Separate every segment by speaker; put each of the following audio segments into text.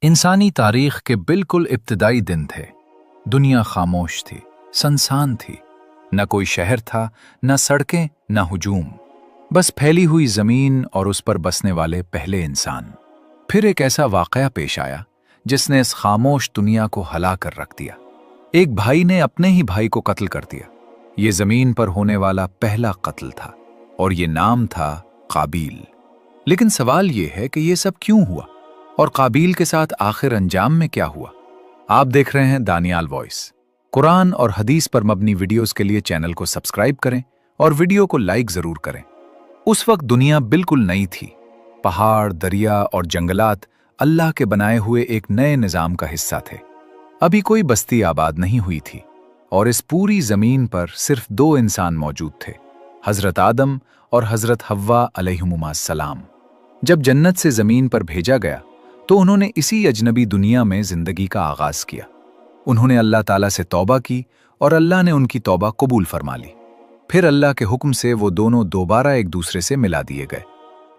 Speaker 1: इंसानी तारीख के बिल्कुल इब्तदाई दिन थे। दुनिया खामोश थी, सुनसान थी। न कोई शहर था, न सड़कें, न हुजूम। बस फैली हुई जमीन और उस पर बसने वाले पहले इंसान। फिर एक ऐसा वाकया पेश आया जिसने इस खामोश दुनिया को हला कर रख दिया। एक भाई ने अपने ही भाई को कत्ल कर दिया। ये जमीन पर होने वाला पहला कत्ल था और ये नाम था काबील। लेकिन सवाल ये है कि ये सब क्यों हुआ और काबील के साथ आखिर अंजाम में क्या हुआ। आप देख रहे हैं दानियाल वॉइस। कुरान और हदीस पर मबनी वीडियोस के लिए चैनल को सब्सक्राइब करें और वीडियो को लाइक जरूर करें। उस वक्त दुनिया बिल्कुल नई थी। पहाड़, दरिया और जंगलात अल्लाह के बनाए हुए एक नए निजाम का हिस्सा थे। अभी कोई बस्ती आबाद नहीं हुई थी और इस पूरी जमीन पर सिर्फ दो इंसान मौजूद थे, हजरत आदम और हजरत हव्वा अलैहिमुस्सलाम। जब जन्नत से जमीन पर भेजा गया तो उन्होंने इसी अजनबी दुनिया में जिंदगी का आगाज किया। उन्होंने अल्लाह ताला से तौबा की और अल्लाह ने उनकी तौबा कबूल फरमा ली। फिर अल्लाह के हुक्म से वो दोनों दोबारा एक दूसरे से मिला दिए गए।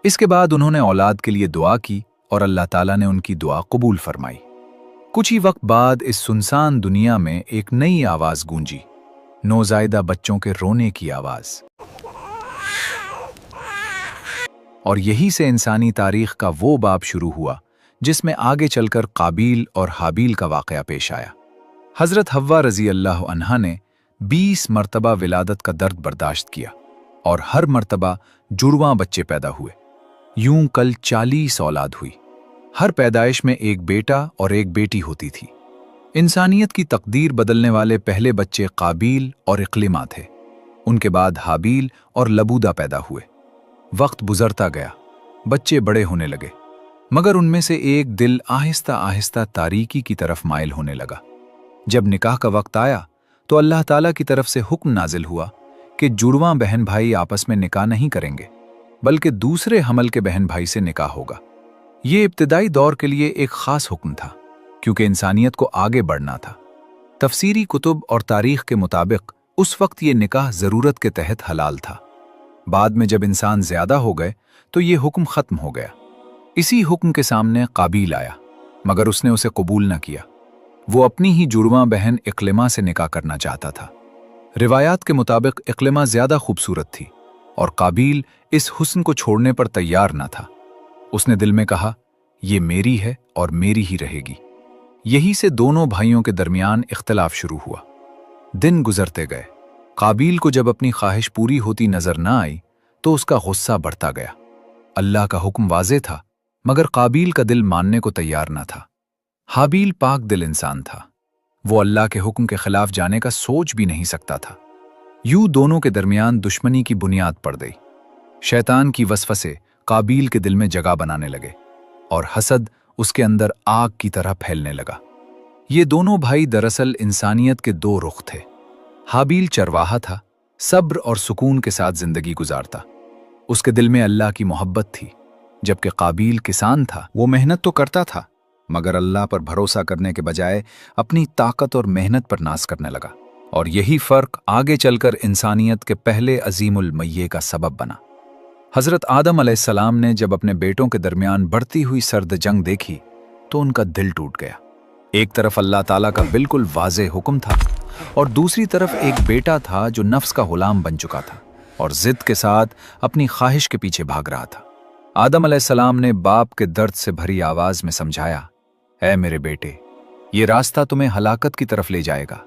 Speaker 1: इसके बाद उन्होंने औलाद के लिए दुआ की और अल्लाह ताला ने उनकी दुआ कबूल फरमाई। कुछ ही वक्त बाद इस सुनसान दुनिया में एक नई आवाज गूंजी, नौजायदा बच्चों के रोने की आवाज। और यही से इंसानी तारीख का वो बाब शुरू हुआ जिसमें आगे चलकर काबील और हाबील का वाकया पेश आया। हजरत हव्वा रजी अल्लाह अन्हा ने 20 मरतबा विलादत का दर्द बर्दाश्त किया और हर मरतबा जुड़वां बच्चे पैदा हुए। यूं कल 40 औलाद हुई। हर पैदाइश में एक बेटा और एक बेटी होती थी। इंसानियत की तकदीर बदलने वाले पहले बच्चे काबील और इक्लिमा थे। उनके बाद हाबील और लबूदा पैदा हुए। वक्त गुजरता गया, बच्चे बड़े होने लगे, मगर उनमें से एक दिल आहिस्ता आहिस्ता तारीकी की तरफ माइल होने लगा। जब निकाह का वक्त आया तो अल्लाह ताला की तरफ से हुक्म नाजिल हुआ कि जुड़वां बहन भाई आपस में निकाह नहीं करेंगे, बल्कि दूसरे हमल के बहन भाई से निकाह होगा। ये इब्तिदाई दौर के लिए एक खास हुक्म था, क्योंकि इंसानियत को आगे बढ़ना था। तफसीरी कुतुब और तारीख के मुताबिक उस वक्त ये निकाह ज़रूरत के तहत हलाल था। बाद में जब इंसान ज्यादा हो गए तो ये हुक्म खत्म हो गया। इसी हुक्म के सामने काबील आया, मगर उसने उसे कबूल न किया। वो अपनी ही जुड़वां बहन इक्लिमा से निकाह करना चाहता था। रिवायात के मुताबिक इक्लिमा ज्यादा खूबसूरत थी और काबील इस हुस्न को छोड़ने पर तैयार न था। उसने दिल में कहा, ये मेरी है और मेरी ही रहेगी। यही से दोनों भाइयों के दरमियान इख्तिलाफ शुरू हुआ। दिन गुजरते गए। काबील को जब अपनी ख्वाहिश पूरी होती नजर न आई तो उसका गुस्सा बढ़ता गया। अल्लाह का हुक्म वाज़े था, मगर काबील का दिल मानने को तैयार न था। हाबील पाक दिल इंसान था। वो अल्लाह के हुक्म के खिलाफ जाने का सोच भी नहीं सकता था। यूं दोनों के दरमियान दुश्मनी की बुनियाद पड़ गई। शैतान की वसवसे काबील के दिल में जगह बनाने लगे और हसद उसके अंदर आग की तरह फैलने लगा। ये दोनों भाई दरअसल इंसानियत के दो रुख थे। हाबील चरवाहा था, सब्र और सुकून के साथ जिंदगी गुजारता। उसके दिल में अल्लाह की मोहब्बत थी, जबकि काबील किसान था। वो मेहनत तो करता था, मगर अल्लाह पर भरोसा करने के बजाय अपनी ताकत और मेहनत पर नाज करने लगा। और यही फर्क आगे चलकर इंसानियत के पहले अजीमुल मय्ये का सबब बना। हजरत आदम अलैहिस्सलाम ने जब अपने बेटों के दरमियान बढ़ती हुई सर्द जंग देखी तो उनका दिल टूट गया। एक तरफ अल्लाह ताला का बिल्कुल वाज़े हुक्म था और दूसरी तरफ एक बेटा था जो नफ्स का गुलाम बन चुका था और जिद के साथ अपनी ख्वाहिश के पीछे भाग रहा था। आदम अलैहिस्सलाम ने बाप के दर्द से भरी आवाज में समझाया, ऐ मेरे बेटे, ये रास्ता तुम्हें हलाकत की तरफ ले जाएगा,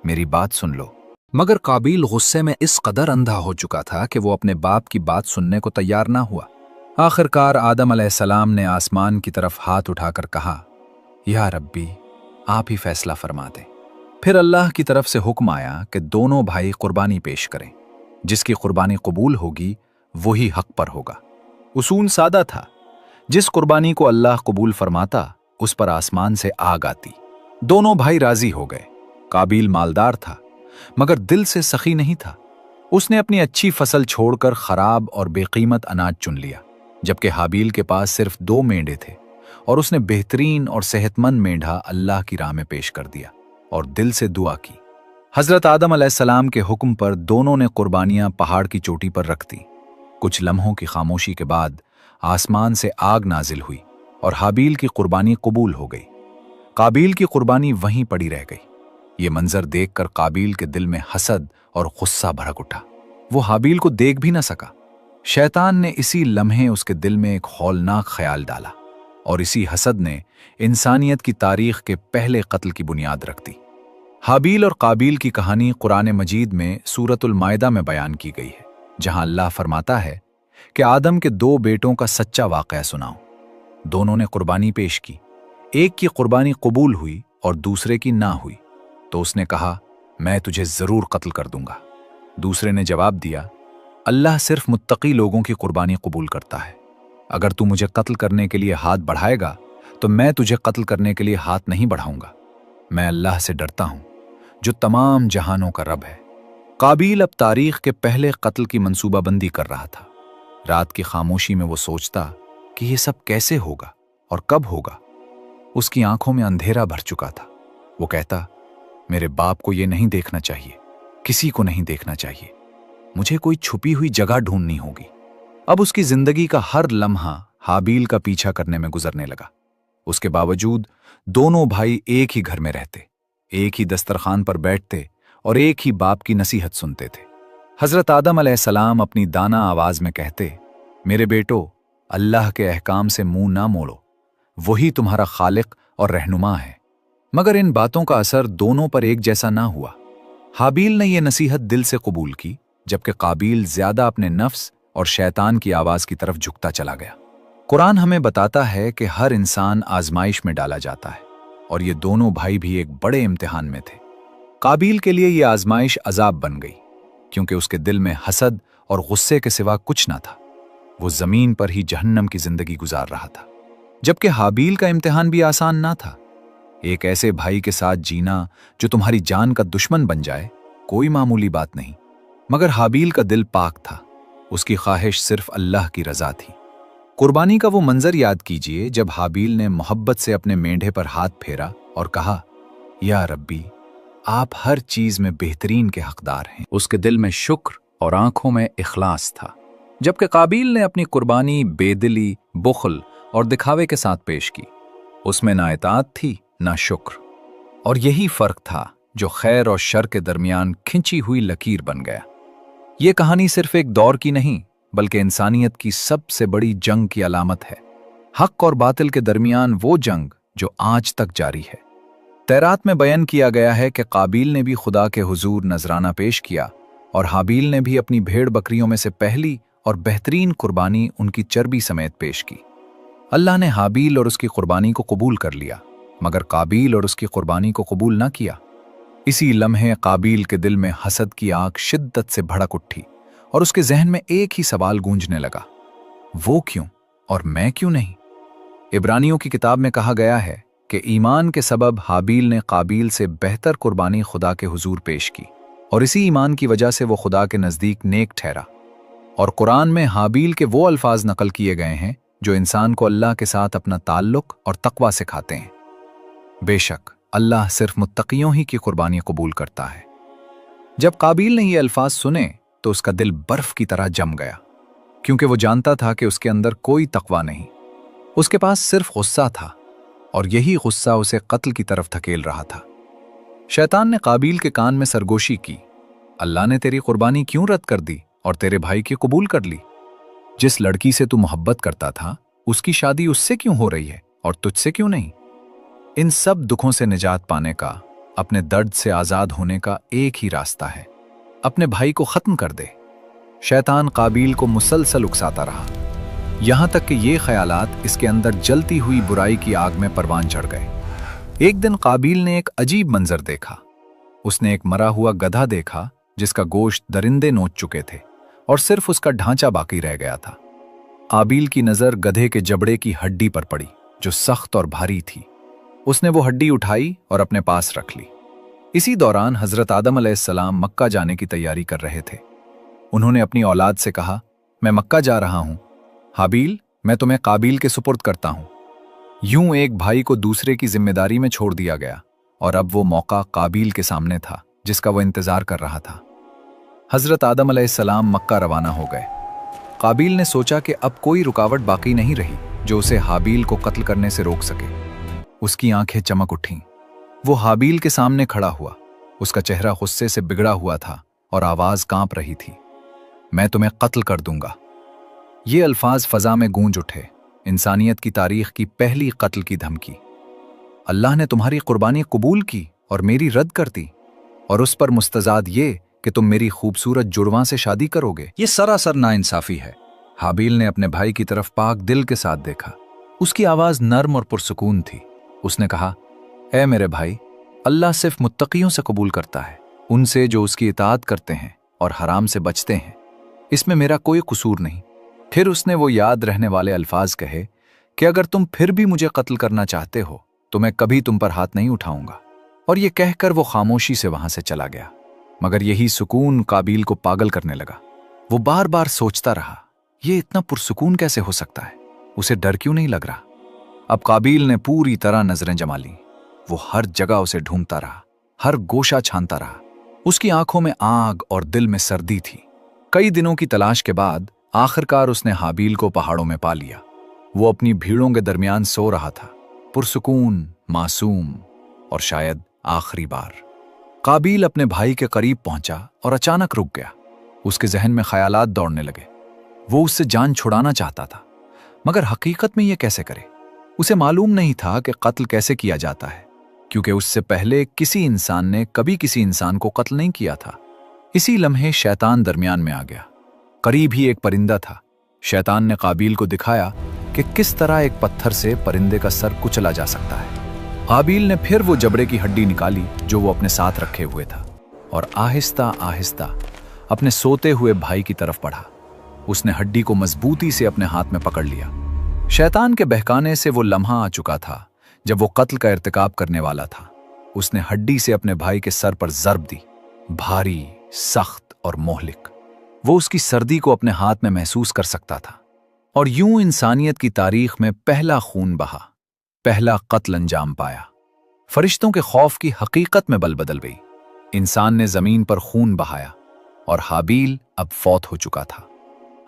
Speaker 1: मेरी बात सुन लो। मगर काबील गुस्से में इस कदर अंधा हो चुका था कि वो अपने बाप की बात सुनने को तैयार ना हुआ। आखिरकार आदम अलैहिस्सलाम ने आसमान की तरफ हाथ उठाकर कहा, या रब्बी, आप ही फैसला फरमा दें। फिर अल्लाह की तरफ से हुक्म आया कि दोनों भाई कुर्बानी पेश करें। जिसकी कुर्बानी कबूल होगी वही हक पर होगा। उसूल सादा था, जिस कुर्बानी को अल्लाह कबूल फरमाता उस पर आसमान से आग आती। दोनों भाई राजी हो गए। काबील मालदार था, मगर दिल से सखी नहीं था। उसने अपनी अच्छी फसल छोड़कर खराब और बेकीमत अनाज चुन लिया, जबकि हाबील के पास सिर्फ 2 मेंढे थे और उसने बेहतरीन और सेहतमंद मेंढा अल्लाह की राह में पेश कर दिया और दिल से दुआ की। हजरत आदम अलैहिस्सलाम के हुक्म पर दोनों ने कुर्बानियां पहाड़ की चोटी पर रख दी। कुछ लम्हों की खामोशी के बाद आसमान से आग नाजिल हुई और हाबील की कुर्बानी कबूल हो गई। काबील की कुर्बानी वहीं पड़ी रह गई। ये मंजर देखकर काबील के दिल में हसद और गुस्सा भड़क उठा। वो हाबील को देख भी न सका। शैतान ने इसी लम्हे उसके दिल में एक हौलनाक ख्याल डाला और इसी हसद ने इंसानियत की तारीख के पहले कत्ल की बुनियाद रख दी। हाबील और काबील की कहानी कुरान मजीद में सूरतुल माइदा में बयान की गई है, जहां अल्लाह फरमाता है कि आदम के 2 बेटों का सच्चा वाक़या सुनाओ। दोनों ने कुर्बानी पेश की। एक की कुर्बानी कबूल हुई और दूसरे की ना हुई, तो उसने कहा, मैं तुझे जरूर कत्ल कर दूंगा। दूसरे ने जवाब दिया, अल्लाह सिर्फ मुत्तकी लोगों की कुर्बानी कबूल करता है। अगर तू मुझे कत्ल करने के लिए हाथ बढ़ाएगा तो मैं तुझे कत्ल करने के लिए हाथ नहीं बढ़ाऊंगा। मैं अल्लाह से डरता हूं जो तमाम जहानों का रब है। काबील अब तारीख के पहले कत्ल की मंसूबाबंदी कर रहा था। रात की खामोशी में वो सोचता कि ये सब कैसे होगा और कब होगा। उसकी आंखों में अंधेरा भर चुका था। वो कहता, मेरे बाप को ये नहीं देखना चाहिए, किसी को नहीं देखना चाहिए। मुझे कोई छुपी हुई जगह ढूंढनी होगी। अब उसकी जिंदगी का हर लम्हा हाबील का पीछा करने में गुजरने लगा। उसके बावजूद दोनों भाई एक ही घर में रहते, एक ही दस्तरखान पर बैठते और एक ही बाप की नसीहत सुनते थे। हजरत आदम अलैहिस्सलाम अपनी दाना आवाज में कहते, मेरे बेटो, अल्लाह के अहकाम से मुंह ना मोड़ो, वही तुम्हारा खालिक और रहनुमा है। मगर इन बातों का असर दोनों पर एक जैसा ना हुआ। हाबील ने यह नसीहत दिल से कबूल की, जबकि काबील ज्यादा अपने नफ्स और शैतान की आवाज की तरफ झुकता चला गया। कुरान हमें बताता है कि हर इंसान आजमाइश में डाला जाता है और ये दोनों भाई भी एक बड़े इम्तिहान में थे। काबील के लिए ये आजमाइश अजाब बन गई, क्योंकि उसके दिल में हसद और गुस्से के सिवा कुछ ना था। वो जमीन पर ही जहन्नम की जिंदगी गुजार रहा था। जबकि हाबील का इम्तिहान भी आसान ना था। एक ऐसे भाई के साथ जीना जो तुम्हारी जान का दुश्मन बन जाए, कोई मामूली बात नहीं। मगर हाबील का दिल पाक था। उसकी ख्वाहिश सिर्फ अल्लाह की रजा थी। कुर्बानी का वो मंजर याद कीजिए जब हाबील ने मोहब्बत से अपने मेंढे पर हाथ फेरा और कहा, या रब्बी, आप हर चीज में बेहतरीन के हकदार हैं। उसके दिल में शुक्र और आंखों में इखलास था। जबकि काबील ने अपनी कुर्बानी बेदिली, बुखल और दिखावे के साथ पेश की। उसमें ना इताअत थी ना शुक्र, और यही फर्क था जो खैर और शर के दरमियान खिंची हुई लकीर बन गया। ये कहानी सिर्फ एक दौर की नहीं, बल्कि इंसानियत की सबसे बड़ी जंग की अलामत है। हक और बातिल के दरमियान वो जंग जो आज तक जारी है। तौरात में बयान किया गया है कि काबील ने भी खुदा के हुजूर नजराना पेश किया और हाबील ने भी अपनी भेड़ बकरियों में से पहली और बेहतरीन कुर्बानी उनकी चर्बी समेत पेश की। अल्लाह ने हाबील और उसकी कुर्बानी को कबूल कर लिया, मगर काबील और उसकी कुर्बानी को कबूल ना किया। इसी लम्हे काबील के दिल में हसद की आग शिद्दत से भड़क उठी और उसके जहन में एक ही सवाल गूंजने लगा, वो क्यों और मैं क्यों नहीं। इब्रानियों की किताब में कहा गया है कि ईमान के सबब हाबील ने काबील से बेहतर कुर्बानी खुदा के हुजूर पेश की और इसी ईमान की वजह से वो खुदा के नज़दीक नेक ठहरा। और कुरान में हाबील के वो अल्फाज नकल किए गए हैं जो इंसान को अल्लाह के साथ अपना ताल्लुक और तकवा सिखाते हैं। बेशक अल्लाह सिर्फ मुत्तकियों ही की कुर्बानी कबूल करता है। जब काबील ने ये अल्फाज सुने तो उसका दिल बर्फ की तरह जम गया, क्योंकि वो जानता था कि उसके अंदर कोई तकवा नहीं। उसके पास सिर्फ गुस्सा था और यही गुस्सा उसे कत्ल की तरफ धकेल रहा था। शैतान ने काबील के कान में सरगोशी की, अल्लाह ने तेरी कुर्बानी क्यों रद्द कर दी और तेरे भाई की कबूल कर ली? जिस लड़की से तू मोहब्बत करता था उसकी शादी उससे क्यों हो रही है और तुझसे क्यों नहीं? इन सब दुखों से निजात पाने का, अपने दर्द से आजाद होने का एक ही रास्ता है, अपने भाई को खत्म कर दे। शैतान काबील को मुसलसल उकसाता रहा, यहां तक कि ये ख्यालात इसके अंदर जलती हुई बुराई की आग में परवान चढ़ गए। एक दिन काबील ने एक अजीब मंजर देखा। उसने एक मरा हुआ गधा देखा जिसका गोश्त दरिंदे नोच चुके थे और सिर्फ उसका ढांचा बाकी रह गया था। काबील की नजर गधे के जबड़े की हड्डी पर पड़ी जो सख्त और भारी थी। उसने वो हड्डी उठाई और अपने पास रख ली। इसी दौरान हजरत आदम अलैहिस्सलाम मक्का जाने की तैयारी कर रहे थे। उन्होंने अपनी औलाद से कहा, मैं मक्का जा रहा हूं। हाबील, मैं तुम्हें काबील के सुपुर्द करता हूं। यूं एक भाई को दूसरे की जिम्मेदारी में छोड़ दिया गया और अब वो मौका काबील के सामने था जिसका वो इंतजार कर रहा था। हजरत आदम अलैहिस्सलाम मक्का रवाना हो गए। काबील ने सोचा कि अब कोई रुकावट बाकी नहीं रही। जो उसे हाबील को कत्ल करने से रोक सके। उसकी आंखें चमक उठीं। वो हाबील के सामने खड़ा हुआ। उसका चेहरा गुस्से से बिगड़ा हुआ था और आवाज कांप रही थी। मैं तुम्हें कत्ल कर दूंगा। ये अल्फाज फजा में गूंज उठे, इंसानियत की तारीख की पहली कत्ल की धमकी। अल्लाह ने तुम्हारी कुर्बानी कबूल की और मेरी रद्द कर दी, और उस पर मुस्तजाद ये कि तुम मेरी खूबसूरत जुड़वां से शादी करोगे। ये सरासर नाइंसाफी है। हाबील ने अपने भाई की तरफ पाक दिल के साथ देखा। उसकी आवाज नर्म और पुरसुकून थी। उसने कहा, ऐ मेरे भाई, अल्लाह सिर्फ मुत्तकियों से कबूल करता है, उनसे जो उसकी इताअत करते हैं और हराम से बचते हैं। इसमें मेरा कोई कसूर नहीं। फिर उसने वो याद रहने वाले अल्फाज कहे कि अगर तुम फिर भी मुझे कत्ल करना चाहते हो तो मैं कभी तुम पर हाथ नहीं उठाऊंगा। और ये कहकर वो खामोशी से वहां से चला गया। मगर यही सुकून काबील को पागल करने लगा। वो बार बार सोचता रहा, ये इतना पुरसुकून कैसे हो सकता है? उसे डर क्यों नहीं लग रहा? अब काबील ने पूरी तरह नजरें जमा ली। वो हर जगह उसे ढूंढता रहा, हर गोशा छानता रहा। उसकी आंखों में आग और दिल में सर्दी थी। कई दिनों की तलाश के बाद आखिरकार उसने हाबील को पहाड़ों में पा लिया। वो अपनी भीड़ों के दरमियान सो रहा था, पुरसुकून, मासूम और शायद आखिरी बार। काबील अपने भाई के करीब पहुंचा और अचानक रुक गया। उसके जहन में ख्यालात दौड़ने लगे। वो उससे जान छुड़ाना चाहता था, मगर हकीकत में ये कैसे करे? उसे मालूम नहीं था कि कत्ल कैसे किया जाता है, क्योंकि उससे पहले किसी इंसान ने कभी किसी इंसान को कत्ल नहीं किया था। इसी लम्हे शैतान दरमियान में आ गया। करीब ही एक परिंदा था। शैतान ने काबील को दिखाया कि किस तरह एक पत्थर से परिंदे का सर कुचला जा सकता है। काबील ने फिर वो जबड़े की हड्डी निकाली जो वो अपने साथ रखे हुए था, और आहिस्ता आहिस्ता अपने सोते हुए भाई की तरफ बढ़ा। उसने हड्डी को मजबूती से अपने हाथ में पकड़ लिया। शैतान के बहकाने से वो लम्हा आ चुका था जब वो कत्ल का इर्तिकाब करने वाला था। उसने हड्डी से अपने भाई के सर पर ज़रब दी, भारी, सख्त और मोहलिक। वो उसकी सर्दी को अपने हाथ में महसूस कर सकता था। और यूं इंसानियत की तारीख में पहला खून बहा, पहला कत्ल अंजाम पाया। फरिश्तों के खौफ की हकीकत में बल बदल गई। इंसान ने जमीन पर खून बहाया और हाबील अब फौत हो चुका था।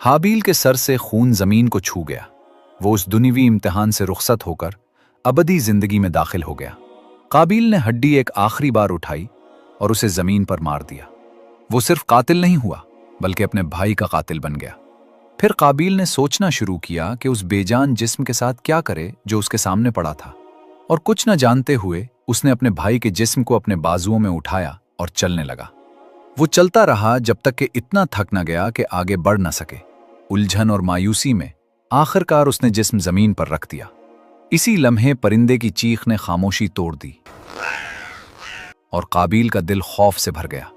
Speaker 1: हाबील के सर से खून जमीन को छू गया। वो उस दुनियावी इम्तिहान से रुखसत होकर अबदी जिंदगी में दाखिल हो गया। काबील ने हड्डी एक आखिरी बार उठाई और उसे जमीन पर मार दिया। वो सिर्फ कातिल नहीं हुआ, बल्कि अपने भाई का कातिल बन गया। फिर काबील ने सोचना शुरू किया कि उस बेजान जिस्म के साथ क्या करे जो उसके सामने पड़ा था, और कुछ न जानते हुए उसने अपने भाई के जिस्म को अपने बाजुओं में उठाया और चलने लगा। वो चलता रहा जब तक कि इतना थक न गया कि आगे बढ़ न सके। उलझन और मायूसी में आखिरकार उसने जिस्म जमीन पर रख दिया। इसी लम्हे परिंदे की चीख ने खामोशी तोड़ दी और काबील का दिल खौफ से भर गया।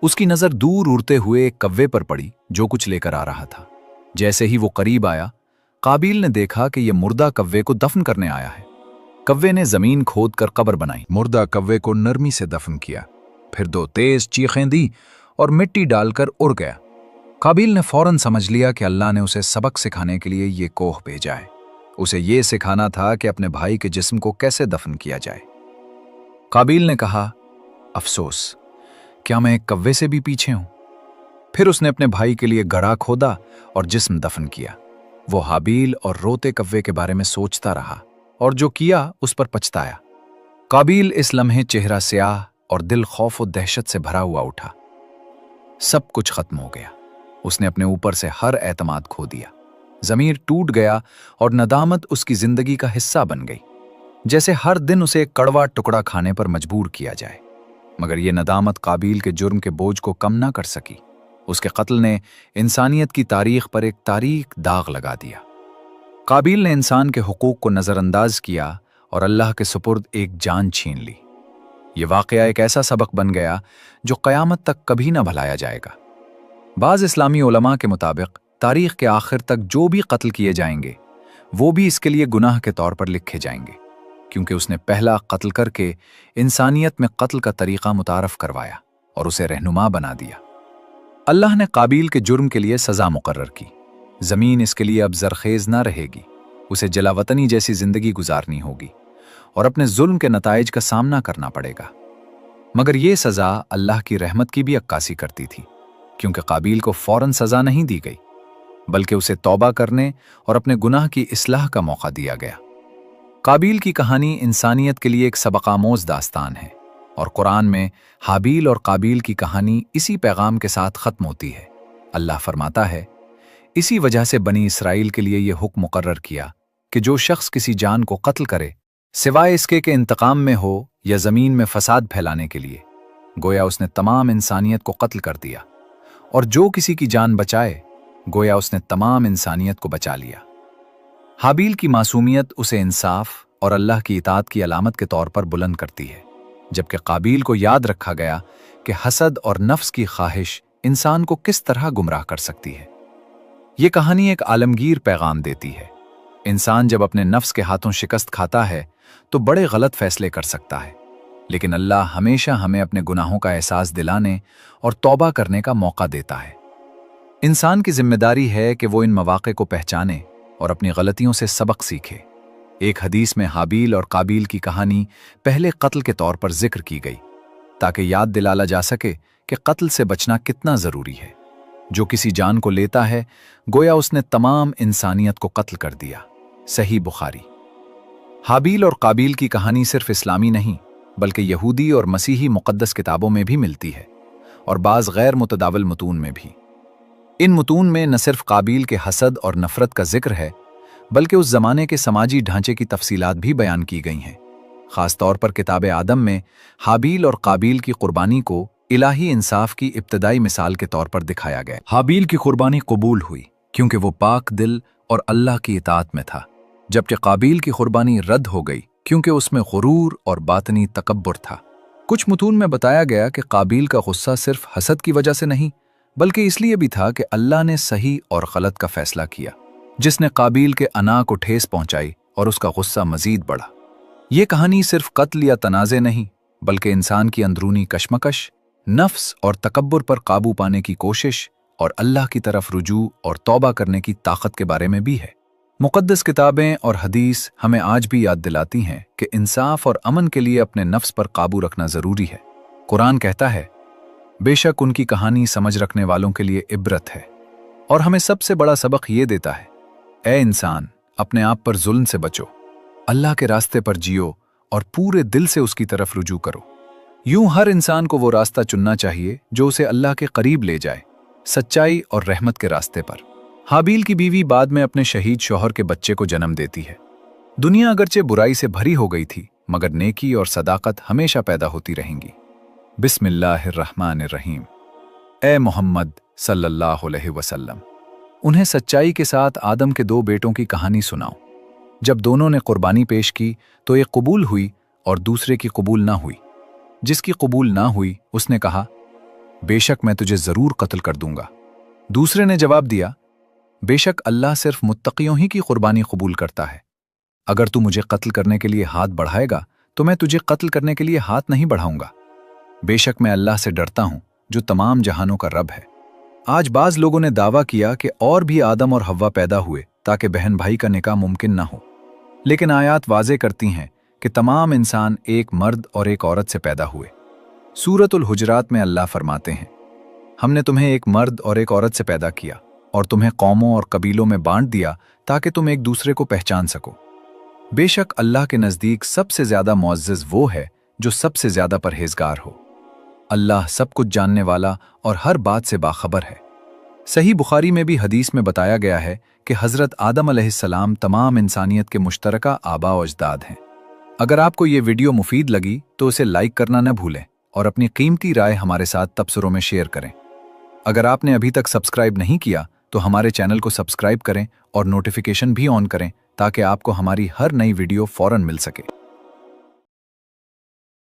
Speaker 1: उसकी नजर दूर उड़ते हुए एक कव्वे पर पड़ी जो कुछ लेकर आ रहा था। जैसे ही वो करीब आया, काबील ने देखा कि यह मुर्दा कव्वे को दफन करने आया है। कव्वे ने जमीन खोद कर कब्र बनाई। मुर्दा कव्वे को नरमी से दफन किया, फिर दो तेज चीखें दी और मिट्टी डालकर उड़ गया। काबील ने फौरन समझ लिया कि अल्लाह ने उसे सबक सिखाने के लिए ये कोह भेजा है। उसे ये सिखाना था कि अपने भाई के जिस्म को कैसे दफन किया जाए। काबील ने कहा, अफसोस, क्या मैं एक कव्वे से भी पीछे हूं? फिर उसने अपने भाई के लिए गड्ढा खोदा और जिस्म दफन किया। वो हाबील और रोते कव्वे के बारे में सोचता रहा और जो किया उस पर पछताया। काबील इस लम्हे चेहरा स्याह और दिल खौफ और दहशत से भरा हुआ उठा। सब कुछ खत्म हो गया। उसने अपने ऊपर से हर एतमाद खो दिया। ज़मीर टूट गया और नदामत उसकी जिंदगी का हिस्सा बन गई, जैसे हर दिन उसे एक कड़वा टुकड़ा खाने पर मजबूर किया जाए। मगर यह नदामत काबील के जुर्म के बोझ को कम ना कर सकी। उसके कत्ल ने इंसानियत की तारीख पर एक तारीख दाग लगा दिया। काबील ने इंसान के हुकूक को नज़रअंदाज किया और अल्लाह के सुपुर्द एक जान छीन ली। यह वाक़या एक ऐसा सबक बन गया जो क़यामत तक कभी न भुलाया जाएगा। बाज़ इस्लामी उलमा के मुताबिक तारीख के आखिर तक जो भी कत्ल किए जाएंगे वो भी इसके लिए गुनाह के तौर पर लिखे जाएंगे, क्योंकि उसने पहला कत्ल करके इंसानियत में कत्ल का तरीक़ा मुतारफ़ करवाया और उसे रहनुमा बना दिया। अल्लाह ने काबील के जुर्म के लिए सज़ा मुकर्रर की। ज़मीन इसके लिए अब ज़रखेज़ ना रहेगी। उसे जलावतनी जैसी ज़िंदगी गुजारनी होगी और अपने जुल्म के नताइज का सामना करना पड़ेगा। मगर यह सज़ा अल्लाह की रहमत की भी अक्कासी करती थी, क्योंकि काबील को फ़ौरन सज़ा नहीं दी गई। बल्कि उसे तौबा करने और अपने गुनाह की इस्लाह का मौका दिया गया। काबील की कहानी इंसानियत के लिए एक सबक-आमोज़ दास्तान है और कुरान में हाबील और काबील की कहानी इसी पैगाम के साथ ख़त्म होती है। अल्लाह फरमाता है, इसी वजह से बनी इसराइल के लिए यह हुक्म मुकर्रर किया कि जो शख्स किसी जान को कत्ल करे सिवाय इसके कि इंतकाम में हो या ज़मीन में फसाद फैलाने के लिए, गोया उसने तमाम इंसानियत को कत्ल कर दिया, और जो किसी की जान बचाए गोया उसने तमाम इंसानियत को बचा लिया। हाबील की मासूमियत उसे इंसाफ और अल्लाह की इताअत की अलामत के तौर पर बुलंद करती है, जबकि काबील को याद रखा गया कि हसद और नफ्स की ख्वाहिश इंसान को किस तरह गुमराह कर सकती है। ये कहानी एक आलमगीर पैगाम देती है। इंसान जब अपने नफ्स के हाथों शिकस्त खाता है तो बड़े गलत फैसले कर सकता है, लेकिन अल्लाह हमेशा हमें अपने गुनाहों का एहसास दिलाने और तौबा करने का मौका देता है। इंसान की जिम्मेदारी है कि वो इन मौक़े को पहचाने और अपनी गलतियों से सबक सीखे। एक हदीस में हाबील और काबील की कहानी पहले कत्ल के तौर पर जिक्र की गई, ताकि याद दिलाला जा सके कि कत्ल से बचना कितना ज़रूरी है। जो किसी जान को लेता है गोया उसने तमाम इंसानियत को कत्ल कर दिया। सही बुखारी। हाबील और काबील की कहानी सिर्फ इस्लामी नहीं बल्कि यहूदी और मसीही मुक़द्दस किताबों में भी मिलती है और बाज़ गैर मुतदावल मुतून में भी। इन मुतून में न सिर्फ काबील के हसद और नफ़रत का जिक्र है बल्कि उस ज़माने के समाजी ढांचे की तफसीलात भी बयान की गई हैं। ख़ास तौर पर किताब आदम में हाबील और काबील की कुर्बानी को इलाही इंसाफ की इब्तदाई मिसाल के तौर पर दिखाया गया। हाबील की कुर्बानी कबूल हुई क्योंकि वो पाक दिल और अल्लाह की इताअत में था, जबकि काबील की कुर्बानी रद्द हो गई क्योंकि उसमें गुरूर और बातनी तकब्बुर था। कुछ मुतून में बताया गया कि काबील का गुस्सा सिर्फ हसद की वजह से नहीं बल्कि इसलिए भी था कि अल्लाह ने सही और गलत का फैसला किया, जिसने काबील के अना को ठेस पहुंचाई और उसका गुस्सा मजीद बढ़ा। ये कहानी सिर्फ कत्ल या तनाज़े नहीं बल्कि इंसान की अंदरूनी कशमकश, नफ्स और तकब्बुर पर काबू पाने की कोशिश और अल्लाह की तरफ रुजू और तौबा करने की ताकत के बारे में भी है। मुक़द्दस किताबें और हदीस हमें आज भी याद दिलाती हैं कि इंसाफ और अमन के लिए अपने नफ्स पर काबू रखना ज़रूरी है। कुरान कहता है, बेशक उनकी कहानी समझ रखने वालों के लिए इबरत है, और हमें सबसे बड़ा सबक ये देता है, ए इंसान, अपने आप पर जुल्म से बचो, अल्लाह के रास्ते पर जियो और पूरे दिल से उसकी तरफ रुजू करो। यूं हर इंसान को वो रास्ता चुनना चाहिए जो उसे अल्लाह के करीब ले जाए, सच्चाई और रहमत के रास्ते पर। हाबील की बीवी बाद में अपने शहीद शौहर के बच्चे को जन्म देती है। दुनिया अगरचे बुराई से भरी हो गई थी मगर नेकी और सदाकत हमेशा पैदा होती रहेंगी। बिस्मिल्लाहिर्रहमानिर्रहीम। ए मोहम्मद सल्लल्लाहु अलैहि वसल्लम, उन्हें सच्चाई के साथ आदम के 2 बेटों की कहानी सुनाओ। जब दोनों ने कुर्बानी पेश की तो एक कबूल हुई और दूसरे की कबूल ना हुई। जिसकी कबूल ना हुई उसने कहा, बेशक मैं तुझे ज़रूर कत्ल कर दूंगा। दूसरे ने जवाब दिया, बेशक अल्लाह सिर्फ मुत्तकियों ही की कुर्बानी कबूल करता है। अगर तू मुझे कत्ल करने के लिए हाथ बढ़ाएगा तो मैं तुझे कत्ल करने के लिए हाथ नहीं बढ़ाऊंगा। बेशक मैं अल्लाह से डरता हूं जो तमाम जहानों का रब है। आज बाज़ लोगों ने दावा किया कि और भी आदम और हव्वा पैदा हुए ताकि बहन भाई का निकाह मुमकिन ना हो, लेकिन आयात वाज़े करती हैं कि तमाम इंसान एक मर्द और एक औरत से पैदा हुए। सूरतुल हुजरात में अल्लाह फरमाते हैं, हमने तुम्हें एक मर्द और एक औरत से पैदा किया और तुम्हें कौमों और कबीलों में बांट दिया ताकि तुम एक दूसरे को पहचान सको। बेशक अल्लाह के नज़दीक सबसे ज़्यादा मुअज़्ज़ज़ वो है जो सबसे ज़्यादा परहेज़गार हो। अल्लाह सब कुछ जानने वाला और हर बात से बाखबर है। सही बुखारी में भी हदीस में बताया गया है कि हज़रत आदम अलैहिस्सलाम तमाम इंसानियत के मुश्तरका आबा व अजदाद हैं। अगर आपको ये वीडियो मुफीद लगी तो उसे लाइक करना न भूलें और अपनी कीमती राय हमारे साथ तबसरों में शेयर करें। अगर आपने अभी तक सब्सक्राइब नहीं किया तो हमारे चैनल को सब्सक्राइब करें और नोटिफिकेशन भी ऑन करें ताकि आपको हमारी हर नई वीडियो फौरन मिल सके।